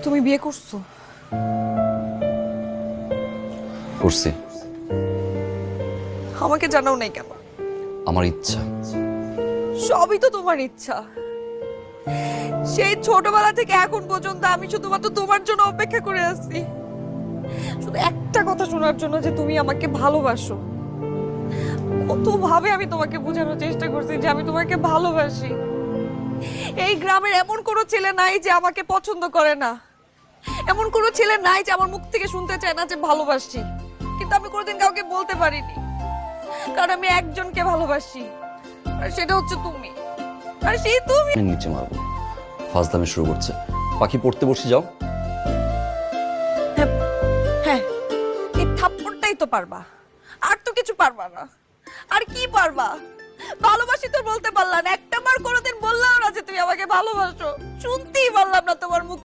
তুমি বিয়ে করছো? করছি। আমাকে জানাও নাই কেন? আমার ইচ্ছা। সবই তো তোমার ইচ্ছা। সেই ছোটবেলা থেকে এখন পর্যন্ত আমি শুধুমাত্র তোমার জন্য অপেক্ষা করে আছি, শুধু একটা কথা শোনার জন্য যে তুমি আমাকে ভালোবাসো। কতভাবে আমি তোমাকে বোঝানোর চেষ্টা করছি যে আমি তোমাকে ভালোবাসি। এই গ্রামের এমন কোনো ছেলে নাই যে আমাকে পছন্দ করে না, এমন কোনো ছেলে নাই যে আমার মুখ থেকে শুনতে চায় না যে ভালোবাসি। কিন্তু আমি কোনোদিন কাউকে বলতে পারিনি, কারণ আমি একজনকে ভালোবাসি, আর সেটা হচ্ছে তুমি। আর সেই তুমি। আমি নিচে মারবো। ফাজলামি শুরু করছে। পাখি পড়তে বসে যাও। হ্যাঁ, এই থাপ্পড়টাই তো পারবা, আর তো কিছু পারবা না। আর কি পারবা? ভালোবাসি তো বলতে পারলা না, একটা বার কোনোদিন বললাও না যে তুমি আমাকে ভালোবাসো। শুনতেই পারলাম না তোমার মুখ